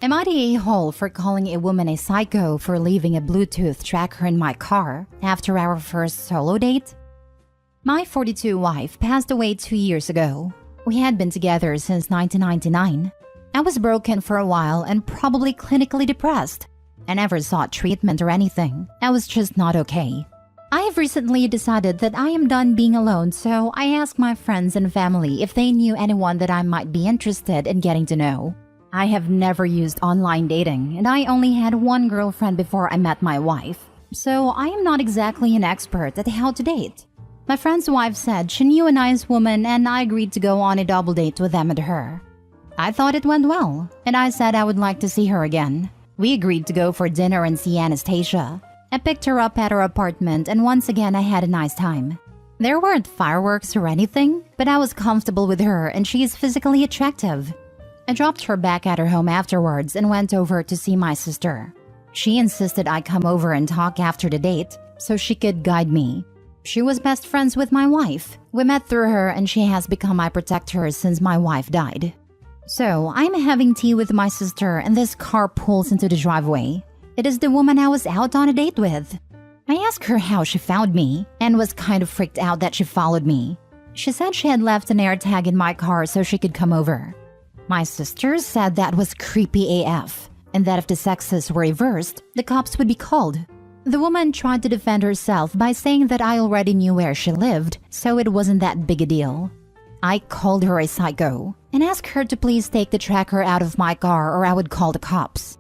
Am I the a-hole for calling a woman a psycho for leaving a Bluetooth tracker in my car after our first solo date? My 42 wife passed away 2 years ago. We had been together since 1999. I was broken for a while and probably clinically depressed. I never sought treatment or anything. I was just not okay. I have recently decided that I am done being alone, so I asked my friends and family if they knew anyone that I might be interested in getting to know. I have never used online dating, and I only had one girlfriend before I met my wife, so I am not exactly an expert at how to date. My friend's wife said she knew a nice woman, and I agreed to go on a double date with them and her. I thought it went well, and I said I would like to see her again. We agreed to go for dinner and see Anastasia. I picked her up at her apartment, and once again I had a nice time. There weren't fireworks or anything, but I was comfortable with her and she is physically attractive. I dropped her back at her home afterwards and went over to see my sister. She insisted I come over and talk after the date so she could guide me. She was best friends with my wife. We met through her and she has become my protector since my wife died. So I'm having tea with my sister and this car pulls into the driveway. It is the woman I was out on a date with. I asked her how she found me and was kind of freaked out that she followed me. She said she had left an AirTag in my car so she could come over. My sister said that was creepy AF, and that if the sexes were reversed, the cops would be called. The woman tried to defend herself by saying that I already knew where she lived, so it wasn't that big a deal. I called her a psycho and asked her to please take the tracker out of my car or I would call the cops.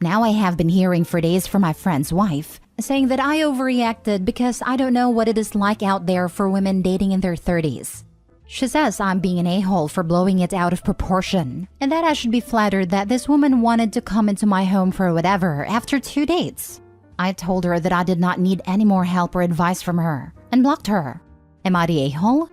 Now I have been hearing for days from my friend's wife, saying that I overreacted because I don't know what it is like out there for women dating in their 30s. She says I'm being an a-hole for blowing it out of proportion, and that I should be flattered that this woman wanted to come into my home for whatever after 2 dates. I told her that I did not need any more help or advice from her, and blocked her. Am I the a-hole?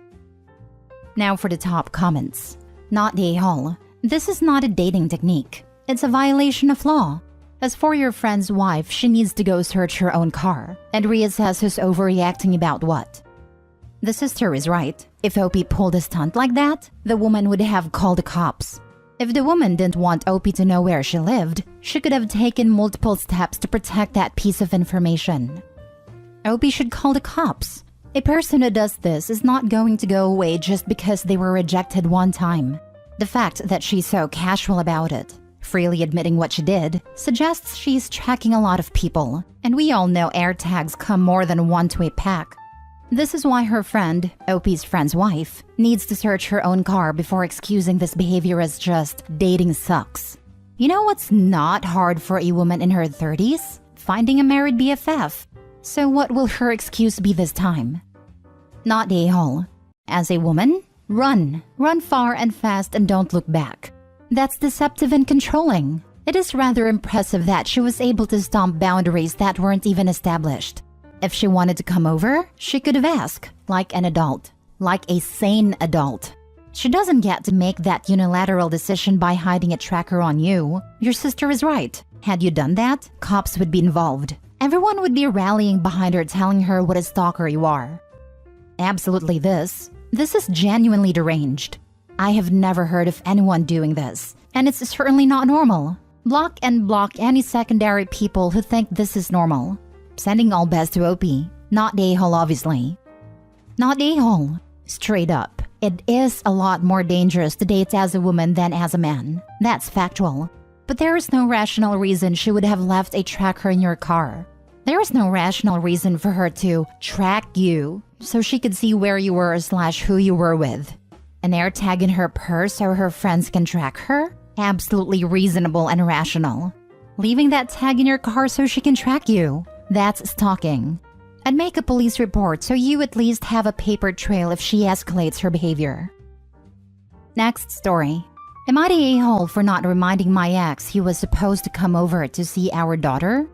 Now for the top comments. Not the a-hole. This is not a dating technique. It's a violation of law. As for your friend's wife, she needs to go search her own car and reassess who's overreacting about what. The sister is right. If Opie pulled a stunt like that, the woman would have called the cops. If the woman didn't want Opie to know where she lived, she could have taken multiple steps to protect that piece of information. Opie should call the cops. A person who does this is not going to go away just because they were rejected one time. The fact that she's so casual about it, freely admitting what she did, suggests she's tracking a lot of people, and we all know AirTags come more than one to a pack. This is why her friend, Opie's friend's wife, needs to search her own car before excusing this behavior as just dating sucks. You know what's not hard for a woman in her 30s? Finding a married BFF. So what will her excuse be this time? Not the a-hole. As a woman, run. Run far and fast and don't look back. That's deceptive and controlling. It is rather impressive that she was able to stomp boundaries that weren't even established. If she wanted to come over, she could have asked, like an adult, like a sane adult. She doesn't get to make that unilateral decision by hiding a tracker on you. Your sister is right. Had you done that, cops would be involved. Everyone would be rallying behind her telling her what a stalker you are. Absolutely this is genuinely deranged. I have never heard of anyone doing this, and it's certainly not normal. Block and block any secondary people who think this is normal. Sending all best to Opie. Not the a-hole, obviously. Not the a-hole. Straight up. It is a lot more dangerous to date as a woman than as a man. That's factual. But there is no rational reason she would have left a tracker in your car. There is no rational reason for her to track you so she could see where you were / who you were with. An AirTag in her purse so her friends can track her? Absolutely reasonable and rational. Leaving that tag in your car so she can track you? That's stalking. I'd make a police report so you at least have a paper trail if she escalates her behavior. Next story. Am I the a-hole for not reminding my ex he was supposed to come over to see our daughter?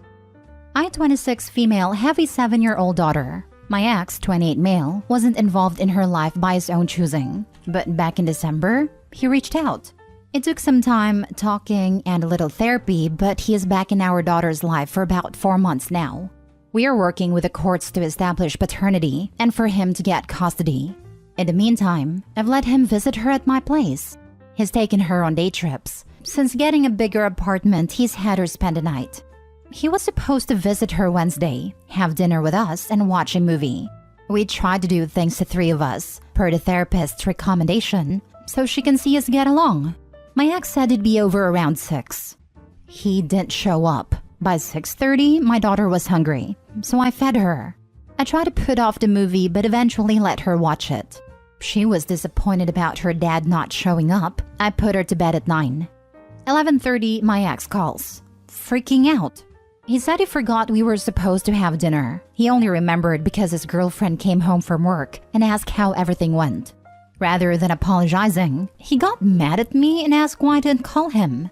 I, 26 female, have a 7-year-old daughter. My ex, 28 male, wasn't involved in her life by his own choosing. But back in December, he reached out. It took some time, talking, and a little therapy, but he is back in our daughter's life for about 4 months now. We are working with the courts to establish paternity and for him to get custody. In the meantime, I've let him visit her at my place. He's taken her on day trips. Since getting a bigger apartment, he's had her spend the night. He was supposed to visit her Wednesday, have dinner with us, and watch a movie. We tried to do things to three of us, per the therapist's recommendation, so she can see us get along. My ex said it'd be over around 6. He didn't show up. By 6:30, my daughter was hungry, so I fed her. I tried to put off the movie but eventually let her watch it. She was disappointed about her dad not showing up. I put her to bed at 9. 11:30, my ex calls. Freaking out. He said he forgot we were supposed to have dinner. He only remembered because his girlfriend came home from work and asked how everything went. Rather than apologizing, he got mad at me and asked why I didn't call him.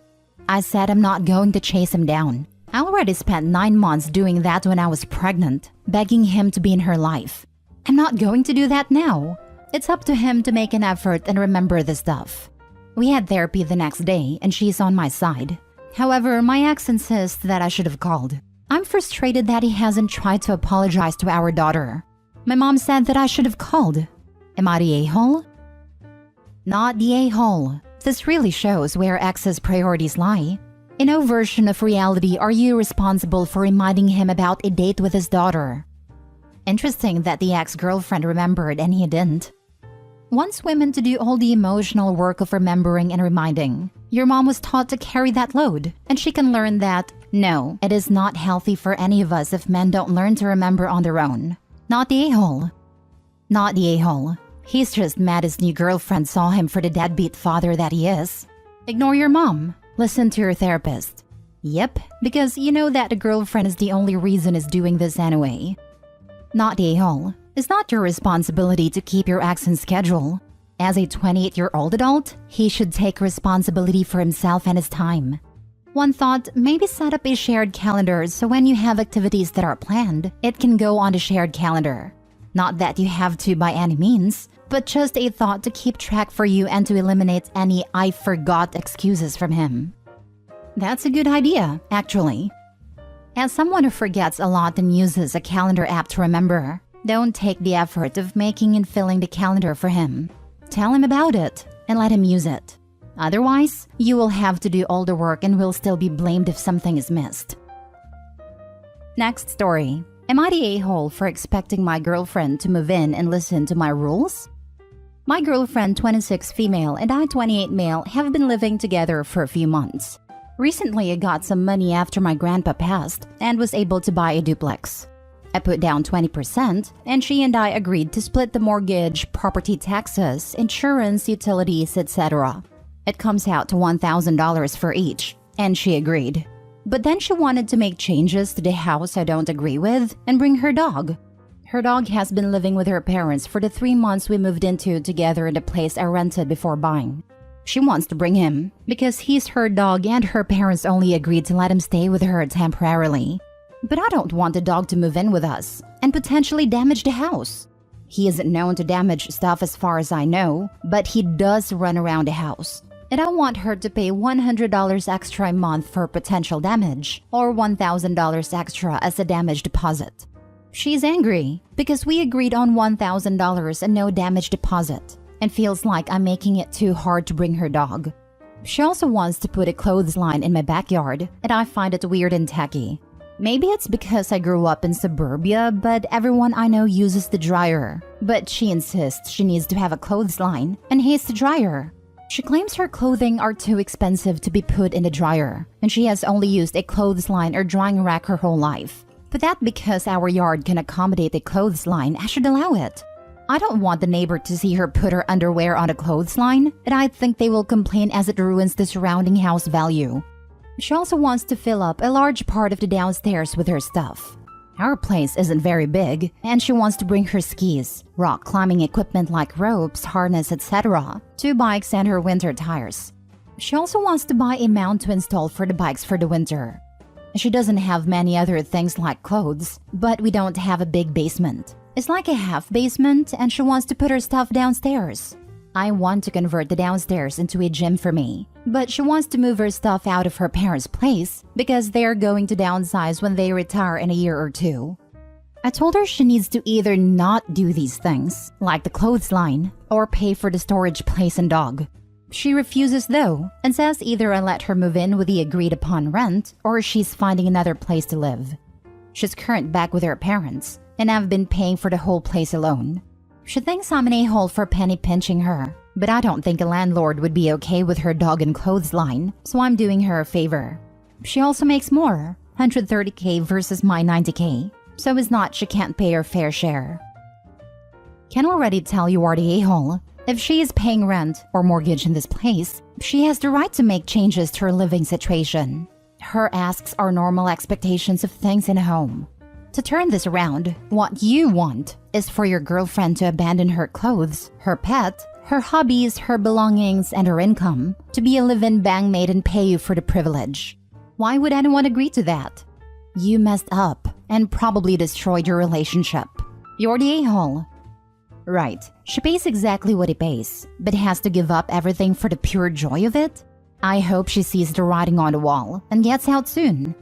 I said I'm not going to chase him down. I already spent 9 months doing that when I was pregnant, begging him to be in her life. I'm not going to do that now. It's up to him to make an effort and remember the stuff. We had therapy the next day and she's on my side. However, my ex insists that I should have called. I'm frustrated that he hasn't tried to apologize to our daughter. My mom said that I should have called. Am I the a-hole? Not the a-hole. This really shows where ex's priorities lie. In no version of reality are you responsible for reminding him about a date with his daughter. Interesting that the ex-girlfriend remembered and he didn't. Wants women to do all the emotional work of remembering and reminding. Your mom was taught to carry that load, and she can learn that, no, it is not healthy for any of us if men don't learn to remember on their own. Not the a-hole. Not the a-hole. He's just mad his new girlfriend saw him for the deadbeat father that he is. Ignore your mom. Listen to your therapist. Yep, because you know that the girlfriend is the only reason he's doing this anyway. Not the a-hole. It's not your responsibility to keep your ex in schedule. As a 28-year-old adult, he should take responsibility for himself and his time. One thought, maybe set up a shared calendar so when you have activities that are planned, it can go on the shared calendar. Not that you have to by any means, but just a thought to keep track for you and to eliminate any "I forgot" excuses from him. That's a good idea, actually. As someone who forgets a lot and uses a calendar app to remember, don't take the effort of making and filling the calendar for him. Tell him about it and let him use it. Otherwise, you will have to do all the work and will still be blamed if something is missed. Next story. Am I the a-hole for expecting my girlfriend to move in and listen to my rules? My girlfriend, 26 female, and I, 28 male, have been living together for a few months. Recently, I got some money after my grandpa passed and was able to buy a duplex. I put down 20%, and she and I agreed to split the mortgage, property taxes, insurance, utilities, etc. It comes out to $1,000 for each, and she agreed. But then she wanted to make changes to the house I don't agree with and bring her dog. Her dog has been living with her parents for the 3 months we moved into together in the place I rented before buying. She wants to bring him because he's her dog and her parents only agreed to let him stay with her temporarily. But I don't want the dog to move in with us and potentially damage the house. He isn't known to damage stuff as far as I know, but he does run around the house. And I want her to pay $100 extra a month for potential damage or $1,000 extra as a damage deposit. She's angry because we agreed on $1,000 and no damage deposit and feels like I'm making it too hard to bring her dog. She also wants to put a clothesline in my backyard and I find it weird and tacky. Maybe it's because I grew up in suburbia, but everyone I know uses the dryer. But she insists she needs to have a clothesline and hates the dryer. She claims her clothing are too expensive to be put in the dryer, and she has only used a clothesline or drying rack her whole life. But that because our yard can accommodate a clothesline, I should allow it. I don't want the neighbor to see her put her underwear on a clothesline, and I think they will complain as it ruins the surrounding house value. She also wants to fill up a large part of the downstairs with her stuff. Our place isn't very big, and she wants to bring her skis, rock climbing equipment like ropes, harness, etc., 2 bikes and her winter tires. She also wants to buy a mount to install for the bikes for the winter. She doesn't have many other things like clothes, but we don't have a big basement. It's like a half basement, and she wants to put her stuff downstairs. I want to convert the downstairs into a gym for me, but she wants to move her stuff out of her parents' place because they are going to downsize when they retire in a year or 2. I told her she needs to either not do these things, like the clothesline, or pay for the storage place and dog. She refuses though, and says either I let her move in with the agreed upon rent or she's finding another place to live. She's current back with her parents, and I've been paying for the whole place alone. She thinks I'm an a-hole for penny pinching her, but I don't think a landlord would be okay with her dog and clothes line, so I'm doing her a favor. She also makes more, $130K versus my $90K, so it's not she can't pay her fair share. Can already tell you are the a-hole. If she is paying rent or mortgage in this place, she has the right to make changes to her living situation. Her asks are normal expectations of things in a home. To turn this around, what you want is for your girlfriend to abandon her clothes, her pet, her hobbies, her belongings, and her income to be a live-in bangmate and pay you for the privilege. Why would anyone agree to that? You messed up and probably destroyed your relationship. You're the a-hole. Right, she pays exactly what he pays, but has to give up everything for the pure joy of it? I hope she sees the writing on the wall and gets out soon.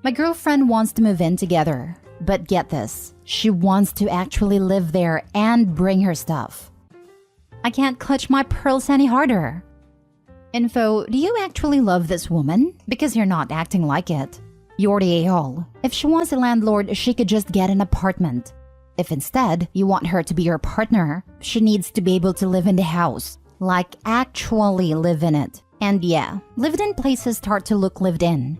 My girlfriend wants to move in together, but get this, she wants to actually live there and bring her stuff. I can't clutch my pearls any harder. Info, do you actually love this woman? Because you're not acting like it. You're the a-hole. If she wants a landlord, she could just get an apartment. If instead you want her to be your partner, she needs to be able to live in the house. Like actually live in it. And yeah, lived-in places start to look lived in.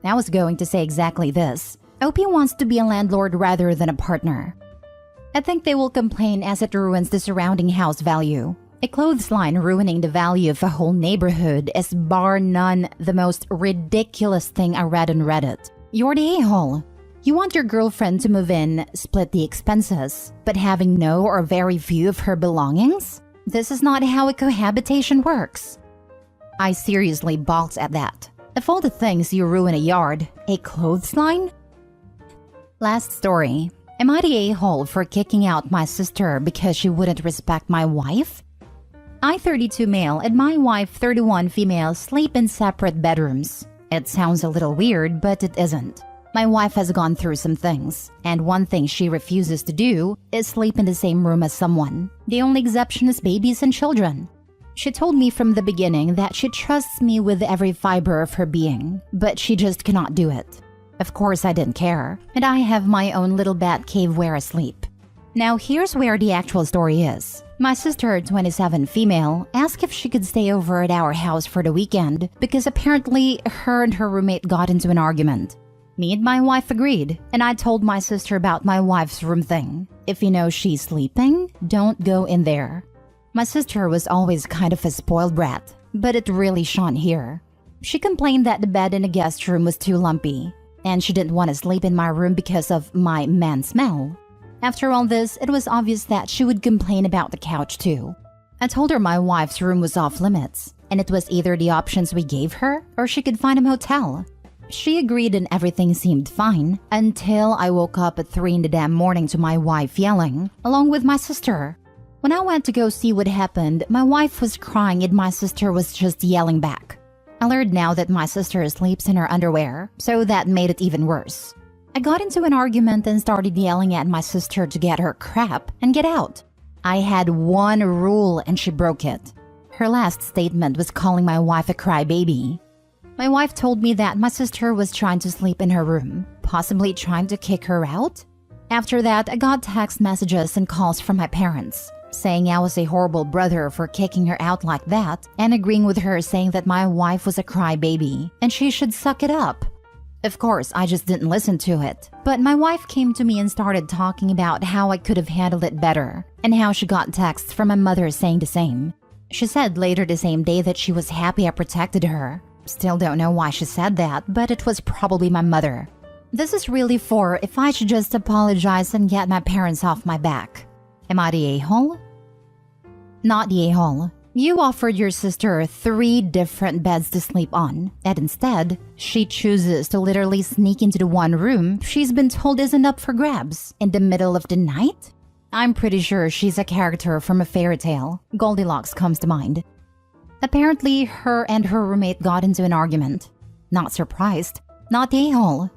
I was going to say exactly this. Opie wants to be a landlord rather than a partner. I think they will complain as it ruins the surrounding house value. A clothes line ruining the value of a whole neighborhood is bar none the most ridiculous thing I read on Reddit. You're the a-hole. You want your girlfriend to move in, split the expenses, but having no or very few of her belongings? This is not how a cohabitation works. I seriously balked at that. Of all the things you ruin a yard, a clothesline? Last story. Am I the a-hole for kicking out my sister because she wouldn't respect my wife? I, 32 male, and my wife, 31 female, sleep in separate bedrooms. It sounds a little weird, but it isn't. My wife has gone through some things, and one thing she refuses to do is sleep in the same room as someone. The only exception is babies and children. She told me from the beginning that she trusts me with every fiber of her being, but she just cannot do it. Of course I didn't care, and I have my own little bat cave where I sleep. Now here's where the actual story is. My sister, 27 female, asked if she could stay over at our house for the weekend because apparently her and her roommate got into an argument. Me and my wife agreed, and I told my sister about my wife's room thing. If you know she's sleeping, don't go in there. My sister was always kind of a spoiled brat, but it really shone here. She complained that the bed in the guest room was too lumpy, and she didn't want to sleep in my room because of my man smell. After all this, it was obvious that she would complain about the couch too. I told her my wife's room was off limits, and it was either the options we gave her or she could find a motel. She agreed and everything seemed fine until I woke up at 3 in the damn morning to my wife yelling, along with my sister. When I went to go see what happened, my wife was crying and my sister was just yelling back. I learned now that my sister sleeps in her underwear, so that made it even worse. I got into an argument and started yelling at my sister to get her crap and get out. I had one rule and she broke it. Her last statement was calling my wife a crybaby. My wife told me that my sister was trying to sleep in her room, possibly trying to kick her out. After that, I got text messages and calls from my parents, saying I was a horrible brother for kicking her out like that, and agreeing with her saying that my wife was a crybaby and she should suck it up. Of course, I just didn't listen to it, but my wife came to me and started talking about how I could have handled it better, and how she got texts from my mother saying the same. She said later the same day that she was happy I protected her. Still don't know why she said that, but it was probably my mother. This is really for if I should just apologize and get my parents off my back. Am I the a-hole? Not the a-hole. You offered your sister 3 different beds to sleep on, and instead, she chooses to literally sneak into the one room she's been told isn't up for grabs in the middle of the night? I'm pretty sure she's a character from a fairy tale. Goldilocks comes to mind. Apparently, her and her roommate got into an argument. Not surprised. Not the a-hole.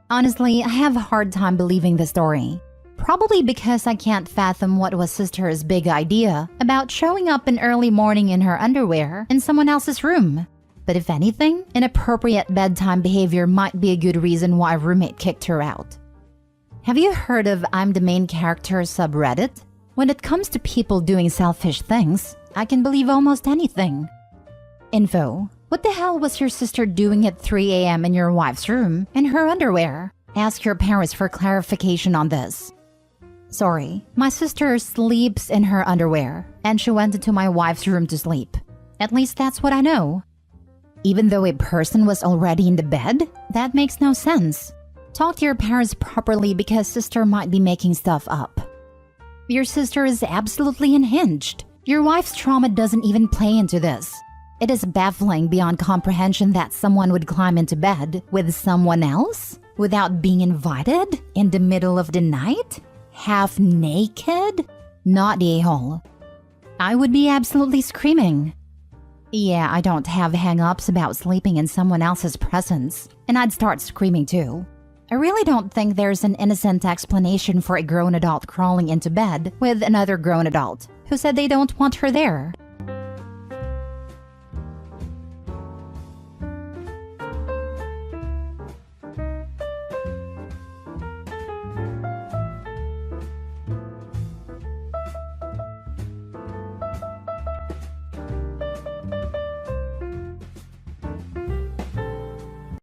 Honestly, I have a hard time believing the story. Probably because I can't fathom what was sister's big idea about showing up in early morning in her underwear in someone else's room. But if anything, inappropriate bedtime behavior might be a good reason why a roommate kicked her out. Have you heard of I'm the main character subreddit? When it comes to people doing selfish things, I can believe almost anything. Info: what the hell was your sister doing at 3 a.m. in your wife's room in her underwear? Ask your parents for clarification on this. Sorry, my sister sleeps in her underwear, and she went into my wife's room to sleep. At least that's what I know. Even though a person was already in the bed? That makes no sense. Talk to your parents properly because sister might be making stuff up. Your sister is absolutely unhinged. Your wife's trauma doesn't even play into this. It is baffling beyond comprehension that someone would climb into bed with someone else without being invited in the middle of the night? Half naked? Not the a-hole. I would be absolutely screaming. Yeah, I don't have hang-ups about sleeping in someone else's presence, and I'd start screaming too. I really don't think there's an innocent explanation for a grown adult crawling into bed with another grown adult who said they don't want her there.